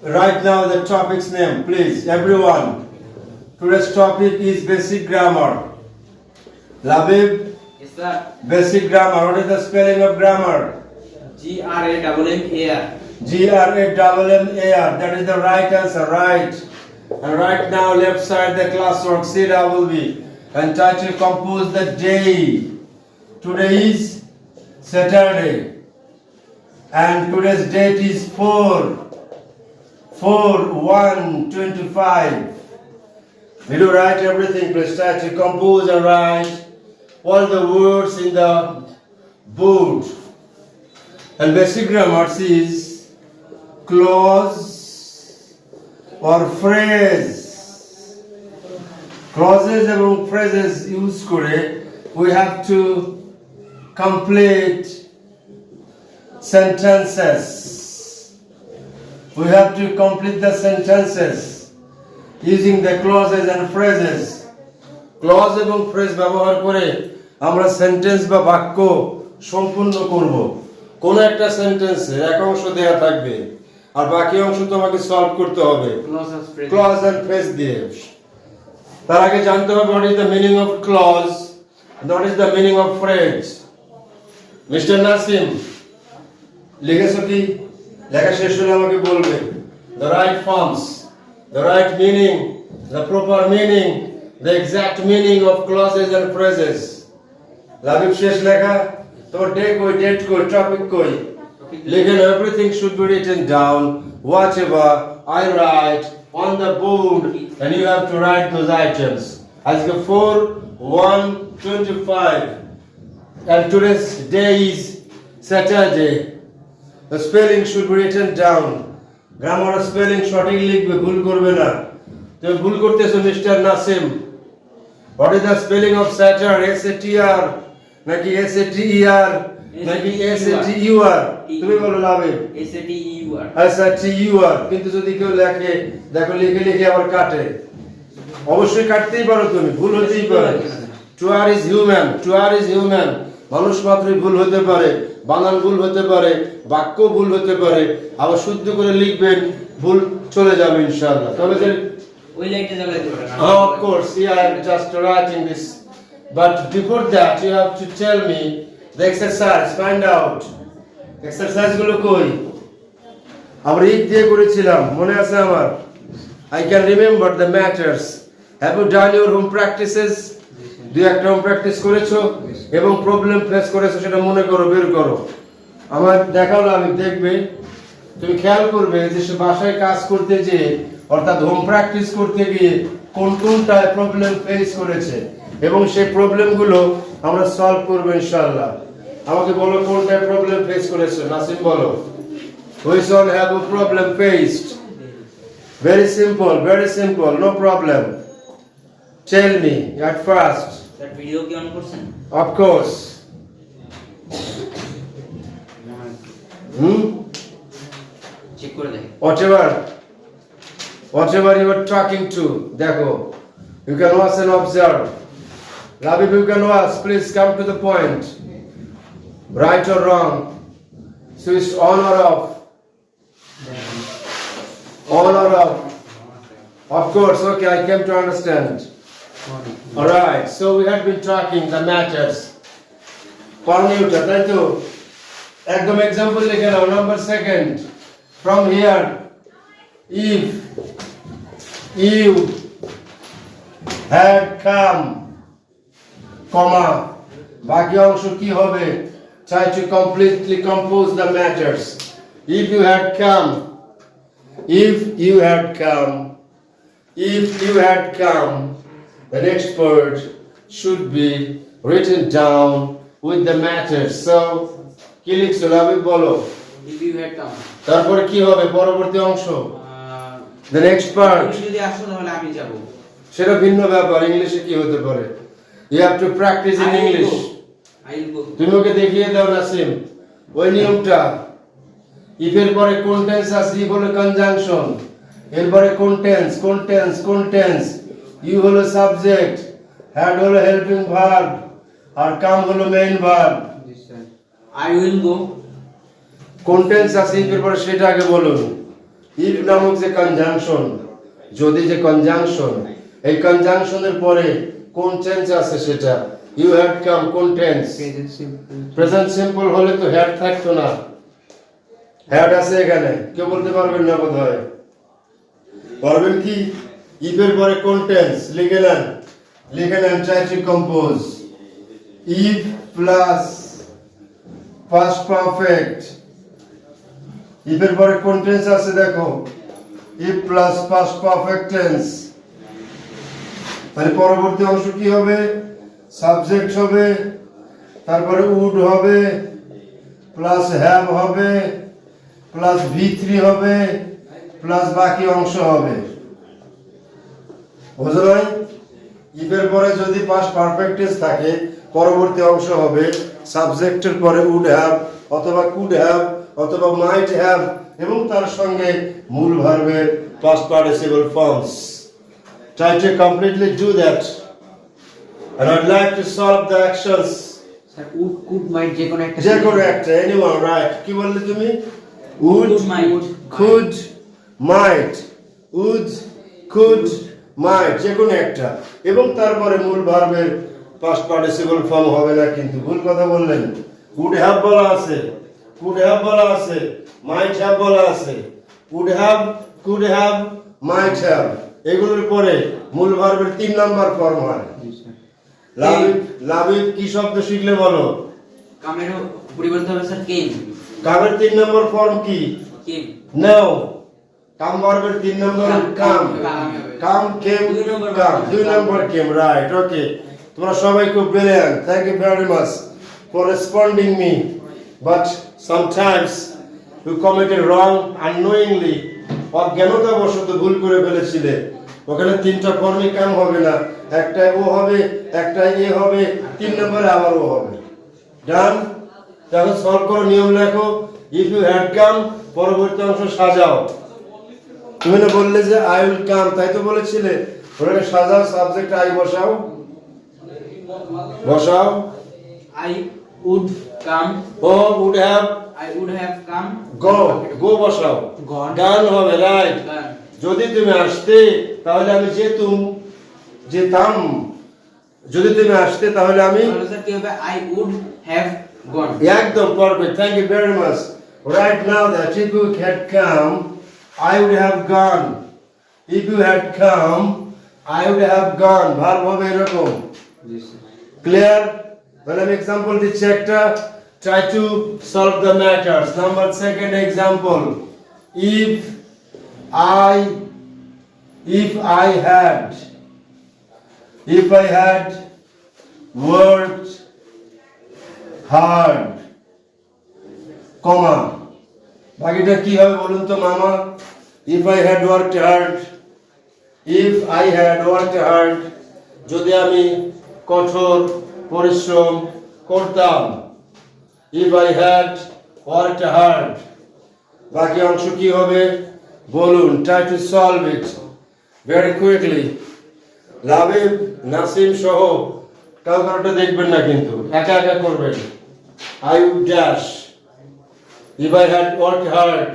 Write now the topic's name, please, everyone. Today's topic is basic grammar. Labib, Yes, sir. basic grammar. What is the spelling of grammar? Grammar. Grammar. That is the right answer, right? And right now, left side the classwork, CWB. And try to compose the day. Today is Saturday. And today's date is 4/1/25. Will you write everything? Please try to compose and write all the words in the board. And basic grammar is clause or phrase. Clauses and phrases use kore we have to complete sentences. We have to complete the sentences using the clauses and phrases. Clause এবং phrase ব্যবহার করে আমরা sentence বা বাক্য সম্পূর্ণ করব। কোন একটা সেন্টেন্সে এক অংশ দেয়া থাকবে আর বাকি অংশ তোমাকে সলভ করতে হবে ক্লজ এন্ড ফ্রেজ দিয়ে। তার আগে জানতে হবে what is the meaning of clause and what is the meaning of phrase. Mister Nasim লিখেছো কি? লেখা শেষ হলে আমাকে বলবে the right forms, the right meaning, the proper meaning, the exact meaning of clauses and phrases. Labib শেষ লেখা? তোমার ডেট কই, টপিক কই? লিখে নাও, everything should be written down, whatever I write on the board, and you have to write those items. আজকে 4/1/25 and today's day is Saturday. The spelling should be written down. Grammar spelling সঠিক লিখবে, ভুল করবে না। তুমি ভুল করতেছো mister Nasim. What is the spelling of Saturday? SATR নাকি SATER নাকি SATUR? তুমি বলো লাবিব। SATUR। কিন্তু যদি কেউ লেখে, দেখো লিখে আবার কাটে। অবশ্যই কাটতেই পারো তুমি, ভুল হতেই পারে। টুয়ার ইজ হিউম্যান। মানুষ মাত্রই ভুল হতে পারে, বানান ভুল হতে পারে, বাক্য ভুল হতে পারে। আবার শুদ্ধ করে লিখবেন, ভুল চলে যাবে ইনশাআল্লাহ। তবে যে ওই লাইনটা জ্বালাইতে পারে না। Of course, yeah, I am just writing this. But before that, you have to tell me the exercise. Find out. Exercise গুলো কই? আমরা ঈদ দিয়ে করেছিলাম, মনে আছে আমার? I can remember the matters. Have you done your home practices? দুই একটা হোম প্র্যাকটিস করেছো এবং প্রবলেম ফেস করেছো, সেটা মনে করো, বের করো। আমার দেখাও আমি দেখবে, তুমি খেয়াল করবে যে সে বাসায় কাজ করতে গিয়ে অর্থাৎ হোম প্র্যাকটিস করতে গিয়ে কোনটায় প্রবলেম ফেস করেছে এবং সেই প্রবলেমগুলো আমরা সলভ করব ইনশাআল্লাহ। আমাকে বলো কোনটায় প্রবলেম ফেস করেছো? নাসিম বলো। Which one have a problem faced? Very simple, no problem. Tell me at first. Sir video কি অন করছেন? Of course. চেক করে দেখেন। Whatever you are talking to, দেখো, you can watch and observe. Labib, you can watch. Please come to the point. Right or wrong? Switch on or off? On or off? Of course. Okay, I came to understand. All right. So we have been talking the matters. Permuter, তাই তো? একদম example লিখে নাও, number second. From here, if you had come, comma, বাকি অংশ কি হবে? Try to completely compose the matters. If you had come, the next word should be written down with the matters. So, কি লিখছো লাবিব বলো? If you had come. তারপরে কি হবে পরবর্তী অংশ? The next part. যদি আসো তাহলে আমি যাব। সেটা ভিন্ন ব্যাপার, ইংলিশে কি হতে পারে? You have to practice in English. I will go. তুমি ওকে দেখিয়ে দাও নাসিম ওই নিয়মটা। if এর পরে কোন টেন্স আছে, if হলো কনজাংশন, এরপরে কোন টেন্স, you হলো সাবজেক্ট, had হলো হেল্পিং ভার্ব আর come হলো main verb. I will go. কোন টেন্স আছে এর পরে সেটা আগে বলুন। ইফ নামক যে কনজাংশন, যদি যে কনজাংশন, এই কনজাংশনের পরে কোন টেন্স আছে সেটা ইউ হ্যাড কাম, কোন tense? Present simple. Present simple হলে তো হ্যাড থাকতো না, হ্যাড আছে এখানে, কেউ বলতে পারবেন না বোধহয়। পারবেন কি? ইফ এর পরে কোন টেন্স? লিখে নেন try to compose. If plus past perfect, if এর পরে কোন টেন্স আছে দেখো, if plus past perfect tense. তাহলে পরবর্তী অংশ কি হবে? সাবজেক্ট হবে, তারপরে উড হবে, প্লাস হ্যাভ হবে, প্লাস V3 হবে, প্লাস বাকি অংশ হবে। বুঝলো নাই? ইফের পরে যদি পাস্ট পারফেক্ট টেন্স থাকে, পরবর্তী অংশ হবে সাবজেক্টের পরে উড হ্যাভ অথবা কুড হ্যাভ অথবা মাইট হ্যাভ এবং তার সঙ্গে মূল ভার্বের past participle forms. Try to completely do that. And I'd like to solve the actions. Sir would could might যে কোনো একটা, যে কোনো একটা, anyone, right? কি বললে তুমি? Would, Could, might. could, might, would, could, might, যে কোনো একটা, এবং তারপরে মূল ভার্বের পাস্ট পার্টিসিপল ফর্ম হবে না, কিন্তু ভুল কথা বললেন। would have বলা আছে, could have বলা আছে, might have বলা আছে, would have, could have, might have, এগুলোর পরে মূল ভার্বের 3 নাম্বার ফর্ম হয়। লাভিব কি শব্দ শিখলে বলো? কামেরও পরিবর্তন হবে স্যার কেম। কামের 3 নম্বর ফর্ম কি? কেম। নাও কাম ভার্বের 3 নম্বর কাম, কাম কেম, কাম 2 নম্বর কেম, রাইট? ওকে, তোমরা সবাই খুব brilliant, thank you very much for responding me, but sometimes you committed wrong unknowingly, অজ্ঞানতাবশত ভুল করে ফেলেছিলে। ওখানে 3টা ফর্মে কাম হবে না, একটা ও হবে, একটা এ হবে, 3 নম্বরে আবার ও হবে। ডান? তাহলে সলভ করো, নিয়ম লেখো। ইফ ইউ হ্যাড কাম, পরবর্তী অংশ সাজাও। তুমি না বললে যে আই উইল কাম, তাই তো বলেছিলে? ওখানে সাজাও, সাবজেক্ট আই বসাও, বসাও। I would come, oh would have, I would have come, go, go বসাও, Gone. গান হবে, রাইট? গান। যদি তুমি আসতে তাহলে আমি যেতুম, যেতাম। যদি তুমি আসতে তাহলে আমি, তাহলে স্যার কি হবে? I would have gone. একদম perfect, thank you very much. Right now that if you had come, I would have gone. If you had come, I would have gone, verb হবে এরকম। জি স্যার। ক্লিয়ার? তাহলে আমি example দিচ্ছি একটা, try to solve the matters. Number second example, if I had worked hard, comma, বাকিটা কি হবে বলুন তো মামা? If I had worked hard, if I had worked hard, যদি আমি কঠোর পরিশ্রম করতাম। If I had worked hard, বাকি অংশ কি হবে বলুন? Try to solve it very quickly. Labib, Nasim সহ কাউকে দেখবেন না, কিন্তু একা একা করবেন। I would dash. If I had worked hard,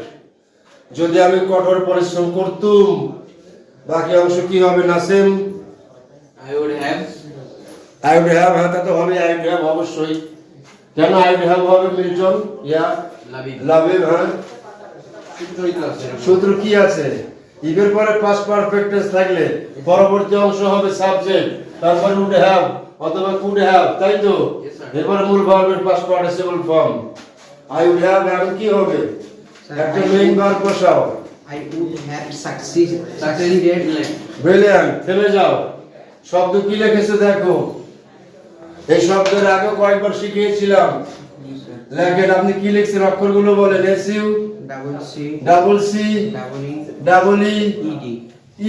যদি আমি কঠোর পরিশ্রম করতুম, বাকি অংশ কি হবে Nasim? I would have, I would have, হ্যাঁ তা তো হবে, I would have অবশ্যই। কেন I would have হবে মিল্টন? ইয়া লাভিব। লাবিব, হ্যাঁ সূত্রই তো আছে। সূত্র কি আছে? ইফের পরে পাস্ট পারফেক্ট টেন্স থাকলে পরবর্তী অংশ হবে সাবজেক্ট, তারপর উড হ্যাভ অথবা কুড হ্যাভ, তাই তো? Yes, sir. এরপরে মূল ভার্বের past participle form. I would have, এখন কি হবে? একটা মেইন ভার্ব বসাও। I would have succeeded. Brilliant, থেমে যাও। শব্দ কি লিখেছে দেখো, এই শব্দের আগে কয়েকবার শিখিয়েছিলাম। লেখেন, আপনি কি লিখছেন? অক্ষরগুলো বলেন। S U, double C, double C, double E, double E, ED.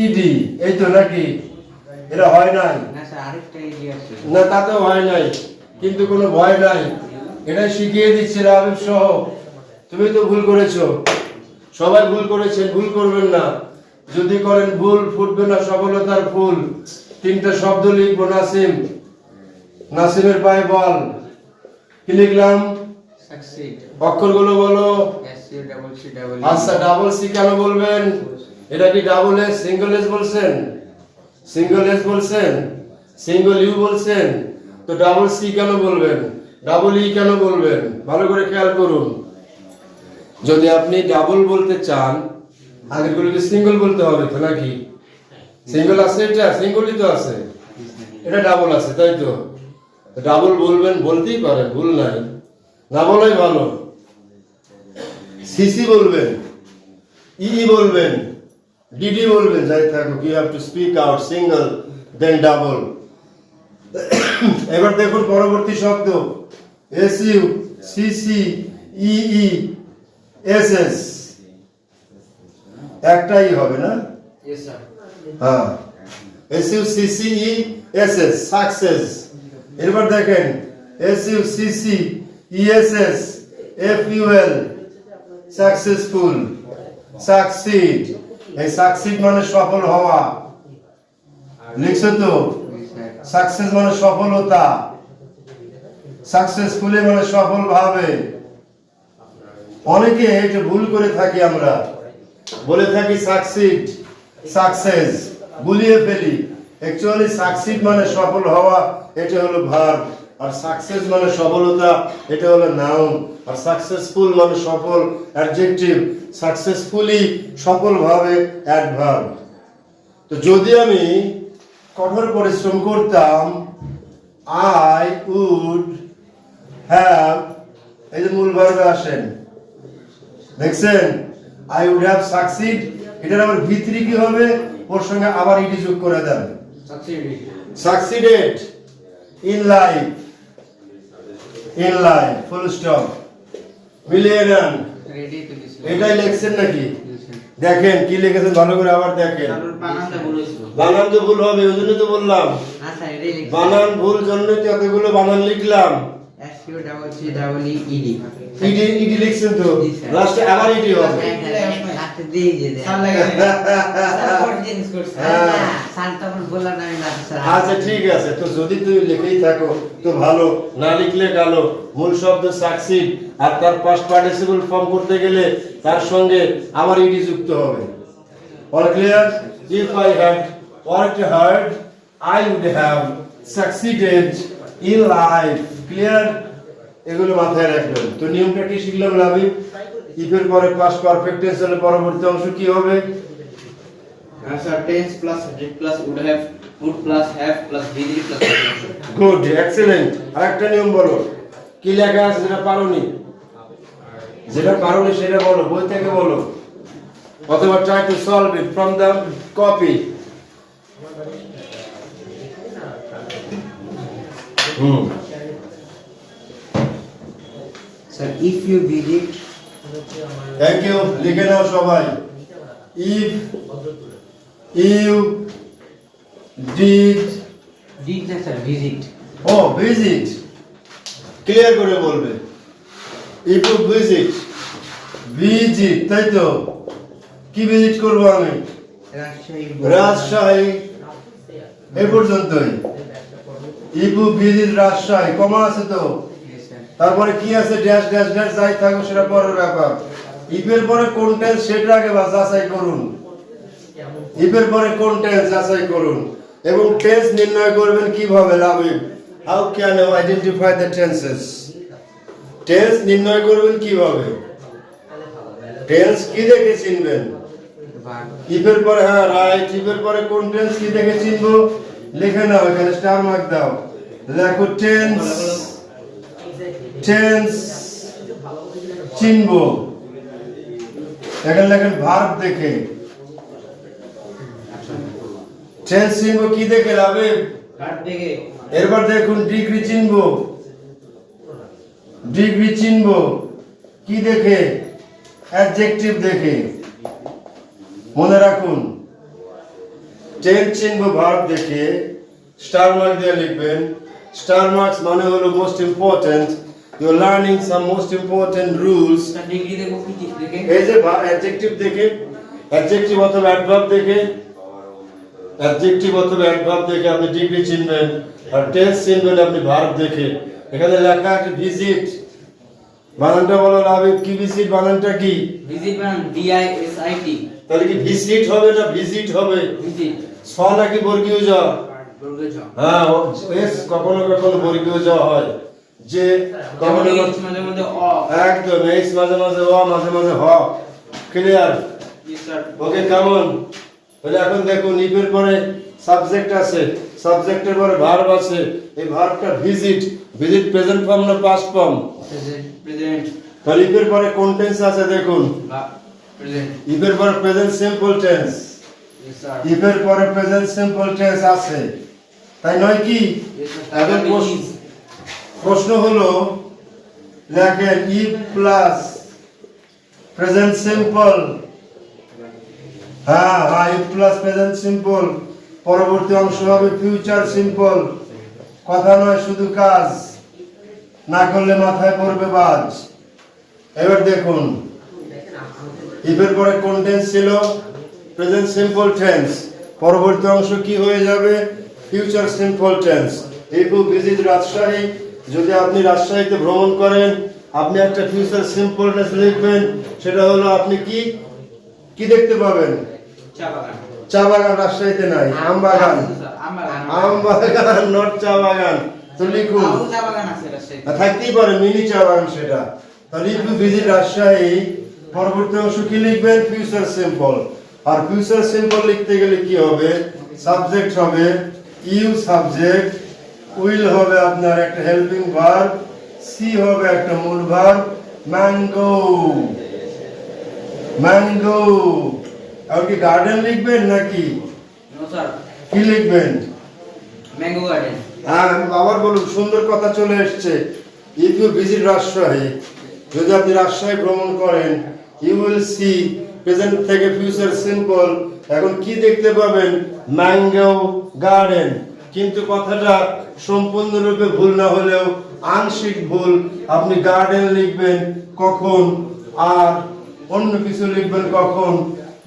ED, এই তো নাকি? এটা হয় নাই? না স্যার, আরেকটা ইডি আছে। না তাতেও হয় নাই, কিন্তু কোনো ভয় নাই, এটা শিখিয়ে দিচ্ছি রাবিব সহ। তুমি তো ভুল করেছো, সবাই ভুল করেছেন, ভুল করবেন না। যদি করেন ভুল, ফুটবে না সফলতার ফুল। 3টা শব্দ লিখবো। নাসিম, নাসিমের পায়ে বল। কি লিখলাম? succeed. অক্ষরগুলো বলো। SUCCEE. আচ্ছা ডাবল সি কেন বলবেন? এটা কি ডাবল এস সিঙ্গেল এস বলছেন? সিঙ্গেল এস বলছেন? সিঙ্গেল ইউ বলছেন? তো ডাবল সি কেন বলবেন? ডাবল ই কেন বলবেন? ভালো করে খেয়াল করুন। যদি আপনি ডাবল বলতে চান আগেরগুলোকে সিঙ্গেল বলতে হবে তো নাকি? সিঙ্গেল আছে, এটা সিঙ্গেলই তো আছে, এটা ডাবল আছে, তাই তো? ডাবল বলবেন, বলতেই পারেন, ভুল নাই, না বলাই ভালো। সিসি বলবেন, ই বলবেন, ডিডি বলবেন, যাই থাকুক, you have to speak out single then double. এবার দেখুন পরবর্তী শব্দ S U CC E S S, একটাই হবে না? Yes, sir. হ্যাঁ, S U CC E S S success. এবার দেখেন S U CC E S S F U L successful, succeed. এই সাকসিড মানে সফল হওয়া, লিখছো তো? সাকসেস মানে সফলতা, সাকসেসফুলি মানে সফল ভাবে। অনেকে এটা ভুল করে থাকি, আমরা বলে থাকি সাকসিড সাকসেস, ভুলিয়ে ফেলি। অ্যাকচুয়ালি সাকসিড মানে সফল হওয়া, এটা হলো ভার্ব, আর সাকসেস মানে সফলতা, এটা হলো নাউন, আর সাকসেসফুল মানে সফল অ্যাডজেক্টিভ, সাকসেসফুলি সফলভাবে অ্যাডভার্ব। তো যদি আমি কঠোর পরিশ্রম করতাম, আই উড হ্যাভ, এই যে মূল ভার্বে আসেন, দেখছেন? আই উড হ্যাভ সাকসিড, এটার আবার ভিতরি কি হবে? ওর সঙ্গে আবার ইডি যোগ করে দেন, succeeded in life, in life, full stop, মিলিয়ে নেন। Ready to listen. এটাই লিখছেন নাকি? দেখেন কি লিখেছেন, ভালো করে আবার দেখেন। বানান তো ভুল হবে, ওই জন্য তো বললাম বানান ভুল, জন্যই তো এতগুলো বানান লিখলাম। SUCCEED. ইডি ইডি লিখছেন তো, লাস্টে আবার ইডি হবে। আচ্ছা ঠিক আছে, তো যদি তুই লিখেই থাকো তো ভালো, না লিখলে কালো। মূল শব্দ সাকসিড, আর তার পাস্ট পার্টিসিপল ফর্ম করতে গেলে তার সঙ্গে আবার ইডি যুক্ত হবে। All clear? If I had worked hard I would have succeeded in life. Clear? এগুলো মাথায় রাখবেন। তো নিয়মটা কি শিখলাম লাভিব? ইফের পরে পাস্ট পারফেক্ট টেন্স হলে পরবর্তী অংশ কি হবে? Sir, tense plus did plus would have, would plus have plus did plus action. Good, excellent. আরেকটা নিয়ম বলো, কি লেখা আছে যেটা পারোনি, যেটা পারোনি সেটা বলো, বই থেকে বলো, অথবা try to solve it from the copy. Sir, if you visit, thank you, লিখে নাও সবাই। ইফ ইউ ডিড, did না sir, visit. ও ভিজিট, ক্লিয়ার করে বলবে। ইফ ইউ ভিজিট, ভিজিট, তাই তো? কি ভিজিট করবো আমি? রাজশাহী, এই পর্যন্তই। ইফ ইউ ভিজিট রাজশাহী, কমা আছে তো? Yes, sir. তারপরে কি আছে? ড্যাশ ড্যাশ ড্যাশ, যাই থাকো সেটা পরের ব্যাপার। ইফের পরে কোন টেন্স সেটা আগে যাচাই করুন, ইফের পরে কোন টেন্স যাচাই করুন, এবং টেন্স নির্ণয় করবেন কিভাবে লাভিব? How can you identify the tenses? Tense নির্ণয় করবেন কিভাবে? টেন্স কি দেখে চিনবেন? Verb. ইফের পরে, হ্যাঁ রাইট, ইফের পরে কোন টেন্স কি দেখে চিনবো? লিখে নাও, এখানে স্টার মার্ক দাও, লেখো টেন্স, টেন্স চিনবো। এখানে লেখেন ভার্ব দেখে। টেন্স চিনবো কি দেখে লাভিব? Card দেখে এরপর দেখুন ডিগ্রি চিনবো, ডিগ্রি চিনবো কি দেখে? অ্যাডজেক্টিভ দেখে। মনে রাখুন, টেন্স চিনবো ভার্ব দেখে, স্টার মার্ক দিয়ে লিখবেন। স্টার মার্কস মানে হলো most important, you are learning some most important rules. Sir, degree দেখো কি দেখে? এই যে অ্যাডজেক্টিভ দেখে, অ্যাডজেক্টিভ অথবা অ্যাডভার্ব দেখে, অ্যাডজেক্টিভ অথবা অ্যাডভার্ব দেখে আপনি ডিগ্রি চিনবেন, আর টেন্স চিনবেন আপনি ভার্ব দেখে। এখানে লেখা আছে ভিজিট, বানানটা বলো লাভিব, কি ভিজিট বানানটা কি? ভিজিট বানান VISIT তাহলে কি ভিজিট হবে না ভিজিট হবে? ভিজিট স নাকি বর্গীয় জ? বর্গ জ হ্যাঁ, এস কখনো কখনো বর্গীয় জ হয়, যে কখনো যেমন কখনো- H মাঝে মাঝে অ একদম এস মাঝে মাঝে অ, মাঝে মাঝে হ। ক্লিয়ার? Yes, sir. ওকে, কেমন? তাহলে এখন দেখুন, ইফের পরে সাবজেক্ট আছে, সাবজেক্টের পরে ভার্ব আছে। এই ভার্বটা ভিজিট, ভিজিট প্রেজেন্ট ফর্ম না পাস্ট ফর্ম? Present. তাহলে ইফের পরে কোন টেন্স আছে দেখুন, Present. ইফের পরে present simple tense, Yes, sir. ইফের পরে প্রেজেন্ট সিম্পল টেন্স আছে, তাই নয় কি? Yes, sir. এখন প্রশ্ন হলো, লেখেন ইফ প্লাস প্রেজেন্ট সিম্পল। হ্যাঁ হ্যাঁ, ইফ প্লাস প্রেজেন্ট সিম্পল, পরবর্তী অংশ হবে ফিউচার সিম্পল। কথা নয়, শুধু কাজ, না করলে মাথায় পড়বে বাজ। এবার দেখুন, ইফের পরে কোন টেন্স ছিল? Present simple tense. পরবর্তী অংশ কি হয়ে যাবে? Future simple tense. If you visit Rajshahi, যদি আপনি রাজশাহীতে ভ্রমণ করেন, আপনি একটা ফিউচার সিম্পল টেন্স লিখবেন। সেটা হলো আপনি কি কি দেখতে পাবেন? চা বাগান। চা বাগান রাজশাহীতে নাই, আম বাগান। আম বাগান, নট চা বাগান। তো লিখুন, চা বাগান আছে রাজশাহীতে। থাকতেই পারে মিনি চা বাগান সেটা। তাহলে ইফ ইউ ভিজিট রাজশাহী, পরবর্তী অংশ কি লিখবেন? Future simple. আর ফিউচার সিম্পল লিখতে গেলে কি হবে? সাবজেক্ট হবে ইউ সাবজেক্ট, উইল হবে আপনার একটা হেল্পিং ভার্ব, সি হবে একটা মূল ভার্ব, ম্যাঙ্গো। ম্যাঙ্গো। আর কি গার্ডেন লিখবেন নাকি নো স্যার, কি লিখবেন? Mango garden. হ্যাঁ, আবার বলুন, সুন্দর কথা চলে এসছে। ইফ ইউ ভিজিট রাজশাহী, যদি আপনি রাজশাহী ভ্রমণ করেন, ইউ উইল সি, প্রেজেন্ট থেকে ফিউচার সিম্পল, এখন কি দেখতে পাবেন? Mango garden. কিন্তু কথাটা সম্পূর্ণরূপে ভুল না হলেও আংশিক ভুল। আপনি গার্ডেন লিখবেন কখন আর অন্য কিছু লিখবেন কখন,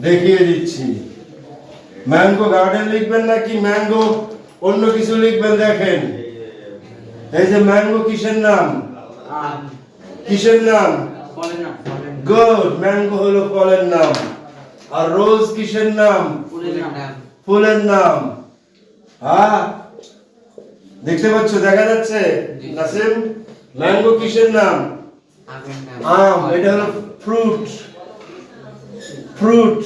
দেখিয়ে দিচ্ছি। ম্যাঙ্গো গার্ডেন লিখবেন নাকি ম্যাঙ্গো অন্য কিছু লিখবেন? দেখেন, এই যে ম্যাঙ্গো কিসের নাম? কিসের নাম? ফলের নাম। গুড, ম্যাঙ্গো হলো ফলের নাম। আর রোজ কিসের নাম? ফুলের নাম। ফুলের নাম। হ্যাঁ, দেখতে পাচ্ছ, দেখা যাচ্ছে নাসিম? ম্যাঙ্গো কিসের নাম? আমের নাম। আম, এটা হলো ফ্রুট। ফ্রুট,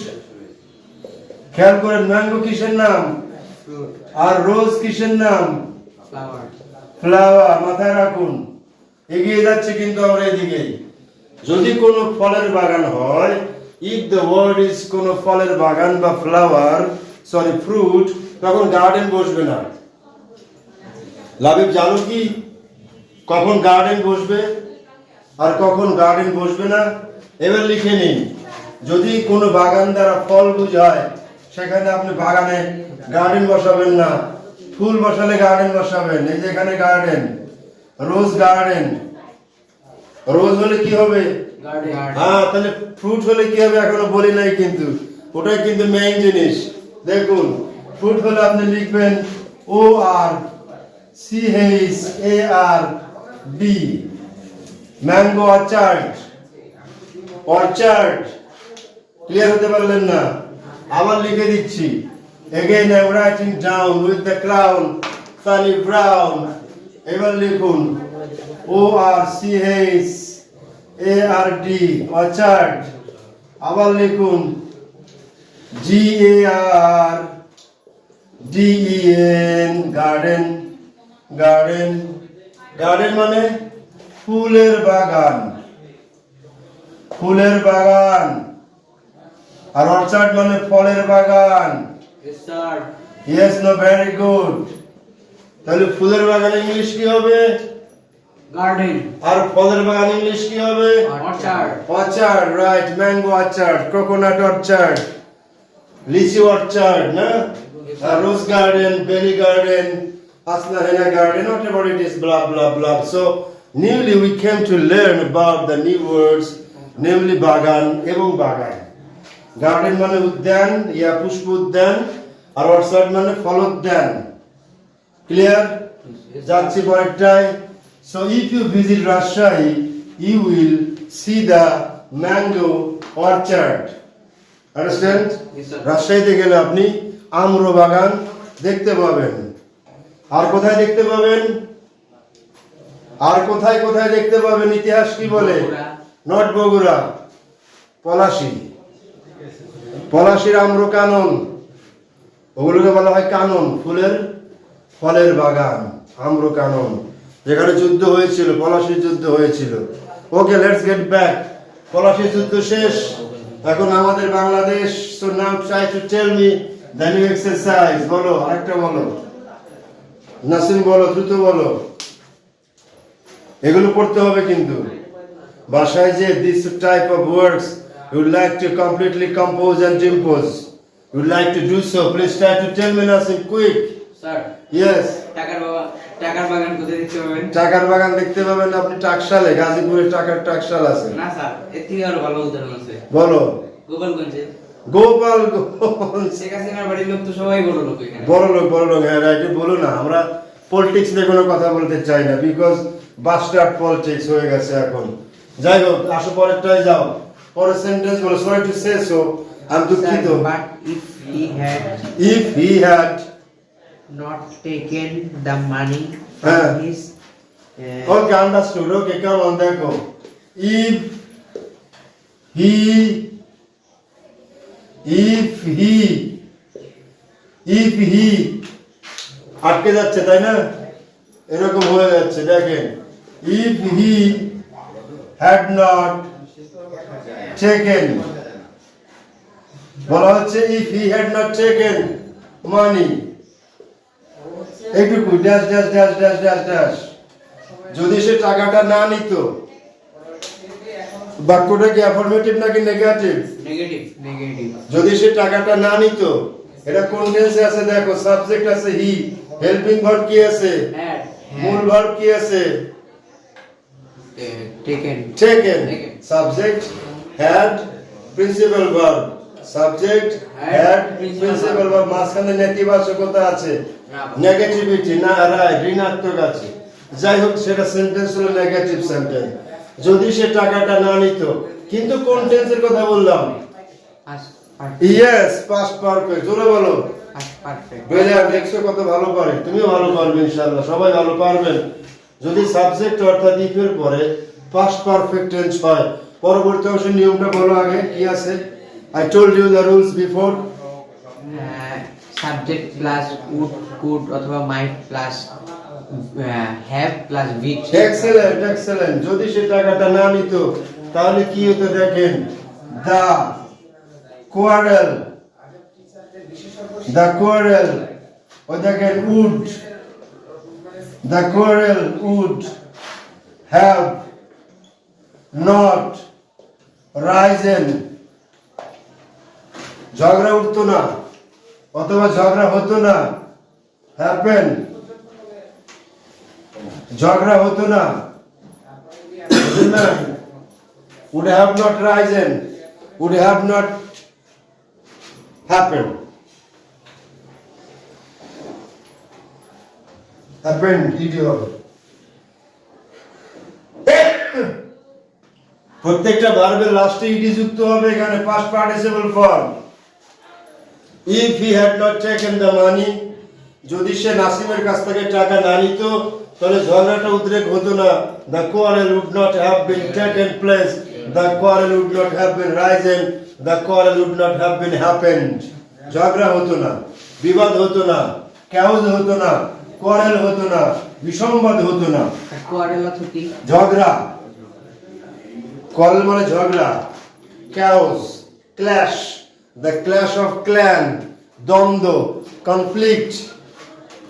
খেয়াল করেন, ম্যাঙ্গো কিসের নাম? ফ্রুট। আর রোজ কিসের নাম? ফ্লাওয়ার। ফ্লাওয়ার। মাথায় রাখুন, এগিয়ে যাচ্ছে কিন্তু আমরা এদিকে। যদি কোনো ফলের বাগান হয়, ইফ দ্য ওয়ার্ড ইজ কোনো ফলের বাগান বা ফ্লাওয়ার, সরি ফ্রুট, তখন গার্ডেন বসবে না। লাবিব, জানো কি কখন গার্ডেন বসবে আর কখন গার্ডেন বসবে না? এবার লিখে নিন, যদি কোনো বাগান দ্বারা ফল বোঝায়, সেখানে আপনি বাগানে গার্ডেন বসাবেন না, ফুল বসালে গার্ডেন বসাবেন। এই যে এখানে গার্ডেন, রোজ গার্ডেন। রোজ হলে কি হবে? গার্ডেন। হ্যাঁ, তাহলে ফ্রুট হলে কি হবে এখনো বলি নাই, কিন্তু ওটাই কিন্তু মেইন জিনিস। দেখুন, ফ্রুট হলে আপনি লিখবেন O R C H A R D, mango orchard. Orchard, clear হতে পারলেন না? আবার লিখে দিচ্ছি। Again I'm writing down with the crown, Sally Brown. এবার লিখুন O R C H A R D, orchard. আবার লিখুন G A R D E N, garden. Garden, garden মানে ফুলের বাগান। ফুলের বাগান। আর অর্চার্ড মানে ফলের বাগান। Yes, sir. Yes, no, very good. তাহলে ফুলের বাগান ইংলিশ কি হবে? গার্ডেন। আর ফলের বাগান ইংলিশ কি হবে? Orchard. Orchard, right. Mango orchard, coconut orchard, litchi orchard, না? রোজ গার্ডেন, বেরি গার্ডেন, আসনা henna garden, whatever it is, blah blah blah. So newly we came to learn about the new words, namely বাগান এবং বাগান। Garden মানে উদ্যান, ইয়া পুষ্প উদ্যান, আর orchard মানে ফলোদ্যান। Clear? যাচ্ছি পরেরটায়। So if you visit Rajshahi, you will see the mango orchard. Understand? Yes, sir. রাজশাহীতে গেলে আপনি আম্র বাগান দেখতে পাবেন। আর কোথায় দেখতে পাবেন? আর কোথায় কোথায় দেখতে পাবেন? ইতিহাস কি বলে? বগুড়া। নট বগুড়া, পলাশী। পলাশীর আম্র কানন, ওগুলোকে বলা হয় কানন, ফলের বাগান, আম্র কানন, যেখানে যুদ্ধ হয়েছিল, পলাশীর যুদ্ধ হয়েছিল। Okay, let's get back. পলাশীর যুদ্ধ শেষ, এখন আমাদের Bangladesh. So now try to tell me the new exercise. বলো, আরেকটা বলো। নাসিম বলো, দ্রুত বলো। এগুলো পড়তে হবে কিন্তু বাসায় যে this type of words you like to completely compose and decompose, you like to do so. Please try to tell me Nasim, quick. Sir, yes. টাকার বাগান কোথায় দেখতে পাবেন? টাকার বাগান দেখতে পাবেন আপনি টাকশালে, গাজীপুরে টাকার টাকশাল আছে। না স্যার, এর থেকে আরো ভালো উদাহরণ আছে। বলো। গোপালগঞ্জে। গোপালগঞ্জ। শেখ হাসিনার বাড়ির লোক তো সবাই বড় লোক এখানে। বড় লোক, হ্যাঁ রাইট, বলো না। আমরা পলিটিক্স নিয়ে কোনো কথা বলতে চাই না, বিকজ বাস্টার্ড পলিটিক্স হয়ে গেছে এখন। যাই হোক, আসো পরেরটাই যাও। পরের সেন্টেন্স বলো। সরি টু সে সো, আমি দুঃখিত। But if he had If he had not taken the money হ্যাঁ। from his okay, understood. Okay, come on, দেখো। If he আটকে যাচ্ছে, তাই না? এরকম হয়ে যাচ্ছে, দেখেন। If he had not taken, বলা হচ্ছে if he had not taken money, এইটুকু dash dash dash dash dash dash, যদি সে টাকাটা না নিত। বাক্যটা কি অ্যাফার্মেটিভ নাকি নেগেটিভ? নেগেটিভ। যদি সে টাকাটা না নিত, এটা কোন টেন্সে আছে? দেখো, সাবজেক্ট আছে হি, হেল্পিং ভার্ব কি আছে? হ্যাড। মূল ভার্ব কি আছে? taken taken, subject had, principal verb, subject had, principal verb, মাঝখানে নেতিবাচকতা আছে, নেগেটিভিটি না, রাইট, ঋণাত্মক আছে। যাই হোক, সেটা সেন্টেন্স হলো নেগেটিভ সেন্টেন্স। যদি সে টাকাটা না নিত, কিন্তু কোন টেন্সের কথা বললাম? past perfect yes, past perfect. জোরে বলো। past perfect ব্রিলিয়ান্ট, দেখছো কত ভালো পারে। তুমিও ভালো পারবে ইনশাআল্লাহ, সবাই ভালো পারবেন। যদি সাবজেক্ট অর্থাৎ ইফ এর পরে পাস্ট পারফেক্ট টেন্স হয়, পরবর্তী অংশের নিয়মটা বলো আগে কি আছে? I told you the rules before. subject plus would could অথবা might plus have plus which excellent, excellent. যদি সে টাকাটা না নিত, তাহলে কি হতো? দেখেন, দা কোয়ারেল, ও দেখেন would, the quarrel would have not risen, ঝগড়া উঠতো না অথবা ঝগড়া হতো না, happen, ঝগড়া হতো না, বুঝলেন? would have not risen, would have not happened, happened ED হবে। প্রত্যেকটা ভার্বের লাস্টে ইডি যুক্ত হবে এখানে, past participle form. if he had not taken the money, যদি সে নাসিমের কাছ থেকে টাকা না নিত, তাহলে ঝগড়াটা উদ্রেক হতো না। the quarrel would not have been taken place, the quarrel would not have been risen, the quarrel would not have been happened, ঝগড়া হতো না, বিবাদ হতো না, chaos হতো না, quarrel হতো না, বিসম্বাদ হতো না। quarrel অর্থ কি? ঝগড়া, quarrel মানে ঝগড়া, chaos, clash, the clash of clan, দ্বন্দ্ব, conflict,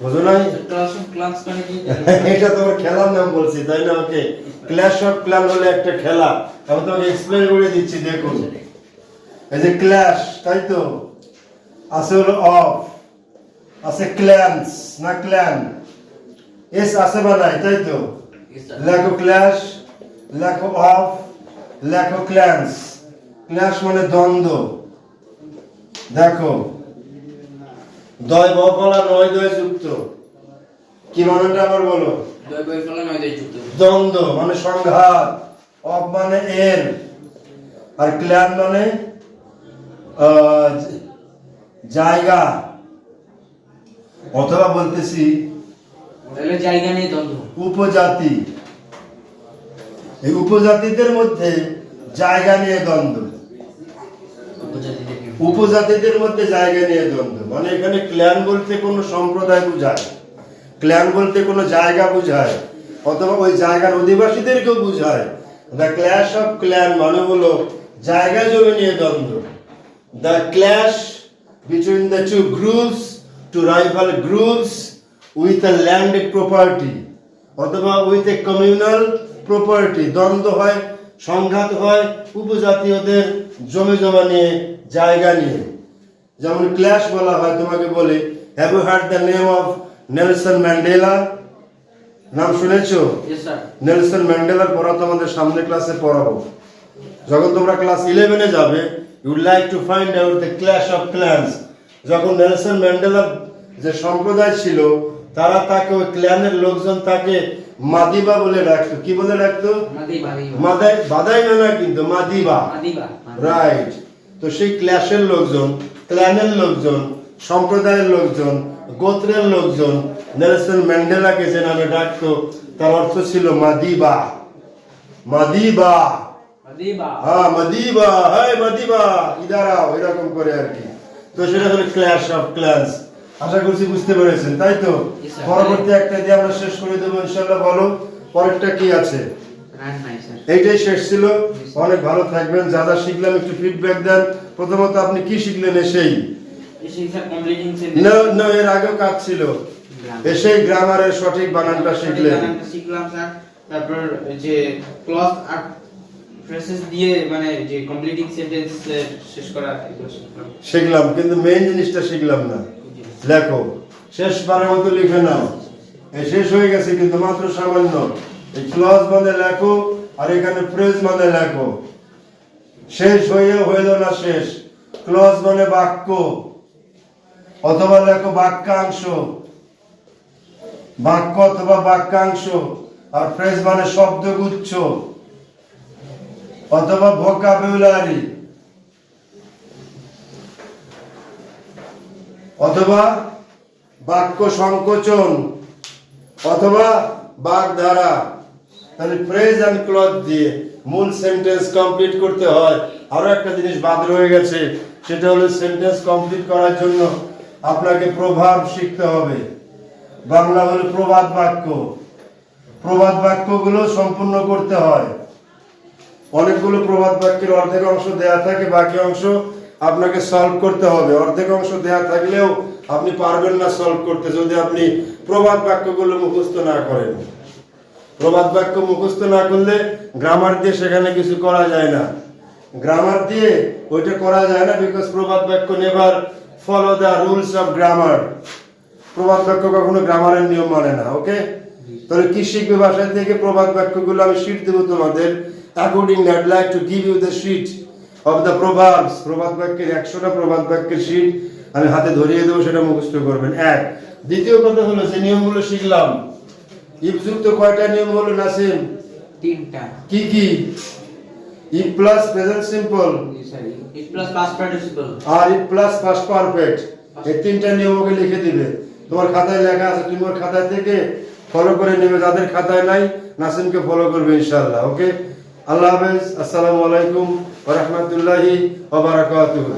বুঝো নাই? ক্লাস অফ ক্লাস মানে কি? এটা তোমার খেলার নাম বলছি, তাই না? ওকে, ক্ল্যাশ অফ ক্ল্যান হলো একটা খেলা। আমি তোমাকে এক্সপ্লেন করে দিচ্ছি, দেখুন। এই যে ক্ল্যাশ, তাই তো, আছে হলো অফ, আছে ক্ল্যান্স না ক্ল্যান, এস আছে বা নাই, তাই তো? লেখো ক্ল্যাশ, লেখো অফ, লেখো ক্ল্যান্স। ক্ল্যাশ মানে দ্বন্দ্ব। দেখো, দয় বফলা নয় দয় যুক্ত, কি মানেটা আবার বলো? দয় বই ফলা নয় দয় যুক্ত। দ্বন্দ্ব মানে সংঘাত, অফ মানে এর, আর ক্ল্যান মানে জায়গা, অথবা বলতেছি তাহলে জায়গা নিয়ে দ্বন্দ্ব। উপজাতি। এই উপজাতিদের মধ্যে জায়গা নিয়ে দ্বন্দ্ব, উপজাতিদের নিয়ে। উপজাতিদের মধ্যে জায়গা নিয়ে দ্বন্দ্ব। মানে এখানে ক্ল্যান বলতে কোনো সম্প্রদায় বোঝায়, ক্ল্যান বলতে কোনো জায়গা বোঝায়, অথবা ওই জায়গার অধিবাসীদেরকেও বোঝায়। দ্য ক্ল্যাশ অফ ক্ল্যান মানে হলো জায়গা জমি নিয়ে দ্বন্দ্ব। The clash between the two groups, two rival groups with a land property, অথবা উইথ এ কমিউনাল প্রপার্টি। দ্বন্দ্ব হয়, সংঘাত হয় উপজাতীয়দের জমি জমা নিয়ে, জায়গা নিয়ে। যেমন ক্ল্যাশ বলা হয়, তোমাকে বলি, have you heard the name of Nelson Mandela? নাম শুনেছো? Yes, sir. নেলসন ম্যান্ডেলার পড়া তোমাদের সামনে ক্লাসে পড়াবো। যখন তোমরা ক্লাস 11-এ যাবে, you would like to find out the clash of clans. যখন নেলসন ম্যান্ডেলার যে সম্প্রদায় ছিল, তারা তাকে, ওই ক্ল্যানের লোকজন তাকে মাদিবা বলে ডাকতো। কি বলে ডাকতো? মাদিবা। মাদাই, বাদাই না, কিন্তু মাদিবা। মাদিবা। রাইট। তো সেই ক্ল্যাশের লোকজন, ক্ল্যানের লোকজন, সম্প্রদায়ের লোকজন, গোত্রের লোকজন নেলসন ম্যান্ডেলাকে যে নামে ডাকতো, তার অর্থ ছিল মাদিবা। Madiba, Madiba. হ্যাঁ মাদিবা, হাই মাদিবা, ইদারা, এরকম করে আর কি। তো সেটা হলো ক্ল্যাশ অফ ক্ল্যান্স। আশা করছি বুঝতে পেরেছেন, তাই তো? Yes, sir. পরবর্তী একটা দিয়ে আমরা শেষ করে দেবো ইনশাআল্লাহ। বলো পরেরটা কি আছে? রান নাই স্যার। এইটাই শেষ ছিল। অনেক ভালো থাকবেন। যা যা শিখলাম একটু ফিডব্যাক দেন। প্রথমত আপনি কি শিখলেন? এসেই এসেই স্যার কমপ্লিটিং না, না, এর আগেও কাজ ছিল। এসেই গ্রামারের সঠিক বানানটা শিখলেন। শিখলাম স্যার। তারপর যে ক্লজ আর ফ্রেজেস দিয়ে মানে যে কমপ্লিটিং সেন্টেন্স শেষ করা, এগুলো শিখলাম। শিখলাম, কিন্তু মেইন জিনিসটা শিখলাম না। লেখো, শেষবারের মতো লিখে নাও। এই শেষ হয়ে গেছে, কিন্তু মাত্র সামান্য। এই ক্লজ মানে লেখো, আর এখানে ফ্রেজ মানে লেখো। শেষ হয়ে হইল না শেষ। ক্লজ মানে বাক্য, অথবা লেখো বাক্যাংশ, বাক্য অথবা বাক্যাংশ। আর ফ্রেজ মানে শব্দগুচ্ছ অথবা ভোকাবুলারি, অথবা বাক্য সংকোচন, অথবা বাগধারা। তাহলে ফ্রেজ এন্ড ক্লজ দিয়ে মূল সেন্টেন্স কমপ্লিট করতে হয়। আরো একটা জিনিস বাদ রয়ে গেছে, সেটা হলো সেন্টেন্স কমপ্লিট করার জন্য আপনাকে প্রভাব শিখতে হবে। বাংলা হলো প্রবাদ বাক্য। প্রবাদ বাক্যগুলো সম্পূর্ণ করতে হয়। অনেকগুলো প্রবাদ বাক্যের অর্ধেক অংশ দেয়া থাকে, বাকি অংশ আপনাকে সলভ করতে হবে। অর্ধেক অংশ দেয়া থাকলেও আপনি পারবেন না সলভ করতে, যদি আপনি প্রবাদ বাক্যগুলো মুখস্থ না করেন। প্রবাদ বাক্য মুখস্থ না করলে গ্রামার দিয়ে সেখানে কিছু করা যায় না। গ্রামার দিয়ে ওইটা করা যায় না, বিকজ প্রবাদ বাক্য never follow the rules of grammar. প্রবাদ বাক্য কখনো গ্রামারের নিয়ম মানে না। ওকে, তাহলে কি শিখবে ভাষা থেকে? প্রবাদ বাক্যগুলো আমি শিট দেবো তোমাদের। Accordingly, I'd like to give you the sheet of the proverbs. প্রবাদ বাক্যের 100টা প্রবাদ বাক্যের শীট আমি হাতে ধরিয়ে দেবো, সেটা মুখস্থ করবেন। এক। দ্বিতীয় কথা হলো, যে নিয়মগুলো শিখলাম, ইফযুক্ত কয়টা নিয়ম হলো নাসিম? 3টা। কি কি? If plus present simple, it plus past participle, আর ইফ প্লাস পাস্ট পারফেক্ট। এই 3টা নিয়ম ওকে লিখে দিবে। তোমার খাতায় লেখা আছে, তুমি ওর খাতা থেকে ফলো করে নেবে। যাদের খাতায় নাই, নাসিমকে ফলো করবে ইনশাআল্লাহ। ওকে, আল্লাহ হাফেজ। আসসালামু আলাইকুম ওয়া রাহমাতুল্লাহি ওয়া বারাকাতুহু।